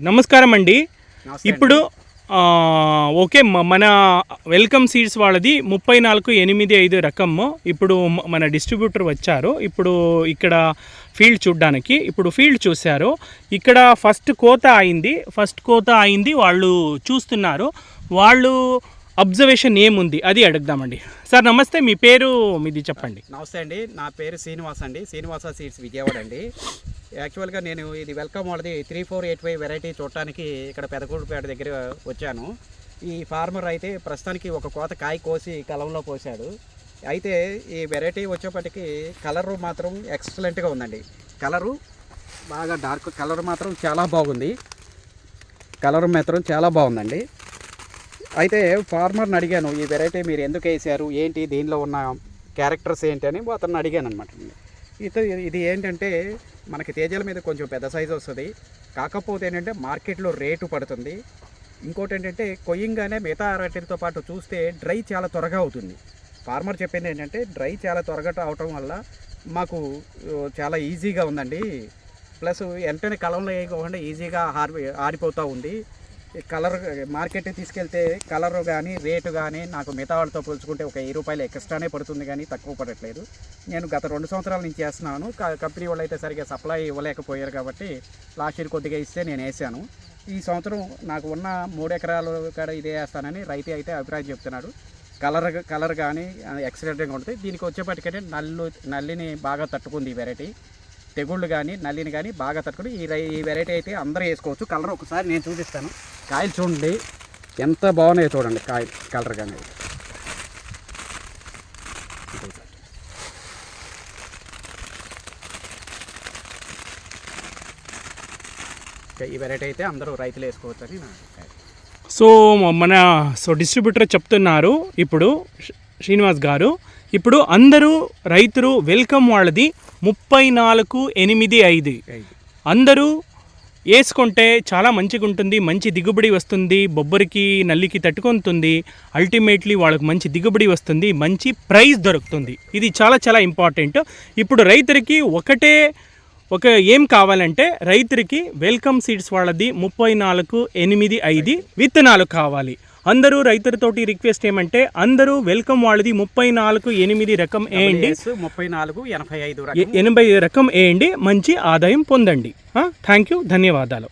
నమస్కారం అండి. ఇప్పుడు ఓకే, మన వెల్కమ్ సీడ్స్ వాళ్ళది 3485 రకము. ఇప్పుడు మన డిస్ట్రిబ్యూటర్ వచ్చారు. ఇప్పుడు ఇక్కడ ఫీల్డ్ చూడడానికి ఇప్పుడు ఫీల్డ్ చూశారు. ఇక్కడ ఫస్ట్ కోత అయింది. వాళ్ళు చూస్తున్నారు. వాళ్ళు అబ్జర్వేషన్ ఏముంది అది అడుగుదామండి. సార్ నమస్తే, మీ పేరు మీది చెప్పండి. నమస్తే అండి, నా పేరు శ్రీనివాస్ అండి, శ్రీనివాస సీడ్స్ విజయవాడ అండి. యాక్చువల్గా నేను ఇది వెల్కమ్ వాళ్ళది 3485 వెరైటీ చూడటానికి ఇక్కడ పెదకూరుపేట దగ్గర వచ్చాను. ఈ ఫార్మర్ అయితే ప్రస్తుతానికి ఒక కోత కాయ కోసి కలంలో పోసాడు. అయితే ఈ వెరైటీ వచ్చేప్పటికి కలరు మాత్రం ఎక్సలెంట్గా ఉందండి. కలరు బాగా డార్క్ కలర్ మాత్రం చాలా బాగుంది. కలర్ మాత్రం చాలా బాగుందండి. అయితే ఫార్మర్ని అడిగాను, ఈ వెరైటీ మీరు ఎందుకు వేసారు, ఏంటి దీనిలో ఉన్న క్యారెక్టర్స్ ఏంటి అని అతన్ని అడిగాను అనమాట. ఇది ఏంటంటే మనకి తేజాల మీద కొంచెం పెద్ద సైజు వస్తుంది, కాకపోతే ఏంటంటే మార్కెట్లో రేటు పడుతుంది. ఇంకోటి ఏంటంటే కొయ్యంగానే మిగతా అరటితో పాటు చూస్తే డ్రై చాలా త్వరగా అవుతుంది. ఫార్మర్ చెప్పింది ఏంటంటే డ్రై చాలా త్వరగా అవటం వల్ల మాకు చాలా ఈజీగా ఉందండి. ప్లస్ వెంటనే కలంలో వేయకుండా ఈజీగా ఆరిపోతూ ఉంది. కలర్ మార్కెట్ తీసుకెళ్తే కలరు కానీ రేటు కానీ నాకు మిగతా వాళ్ళతో పోల్చుకుంటే ఒక 10 రూపాయలు ఎక్స్ట్రానే పడుతుంది, కానీ తక్కువ పడట్లేదు. నేను గత 2 సంవత్సరాల నుంచి చేస్తున్నాను. కంపెనీ వాళ్ళు అయితే సరిగ్గా సప్లై ఇవ్వలేకపోయారు కాబట్టి లాస్ట్ ఇయర్ కొద్దిగా ఇస్తే నేను వేసాను. ఈ సంవత్సరం నాకు ఉన్న 3 ఎకరాలు కూడా ఇదే వేస్తానని రైతు అయితే అభిప్రాయం చెప్తున్నాడు. కలర్ కానీ ఎక్సలెంట్గా ఉంటుంది. దీనికి వచ్చేప్పటికంటే నల్లిని బాగా తట్టుకుంది ఈ వెరైటీ. తెగుళ్ళు కానీ నల్లిని కానీ బాగా తట్టుకుని ఈ వెరైటీ అయితే అందరూ వేసుకోవచ్చు. కలర్ ఒకసారి నేను చూపిస్తాను. కాయలు చూడండి ఎంత బాగున్నాయో చూడండి, కాయలు కలర్ కానీ. ఈ వెరైటీ అయితే అందరూ రైతులు వేసుకోవచ్చు అని నా సో డిస్ట్రిబ్యూటర్ చెప్తున్నారు ఇప్పుడు శ్రీనివాస్ గారు. ఇప్పుడు అందరూ రైతులు వెల్కమ్ వాళ్ళది 3485 అందరూ వేసుకుంటే చాలా మంచిగా ఉంటుంది, మంచి దిగుబడి వస్తుంది, బొబ్బరికి నల్లికి తట్టుకుంటుంది. అల్టిమేట్లీ వాళ్ళకు మంచి దిగుబడి వస్తుంది, మంచి ప్రైస్ దొరుకుతుంది. ఇది చాలా చాలా ఇంపార్టెంట్. ఇప్పుడు రైతులకి ఏం కావాలంటే రైతులకి వెల్కమ్ సీడ్స్ వాళ్ళది 3485 విత్తనాలు కావాలి. అందరూ రైతులతోటి రిక్వెస్ట్ ఏమంటే అందరూ వెల్కమ్ వాళ్ళది 3485 రకం వేయండి, 3485 రకం వేయండి, మంచి ఆదాయం పొందండి. థ్యాంక్ యూ, ధన్యవాదాలు.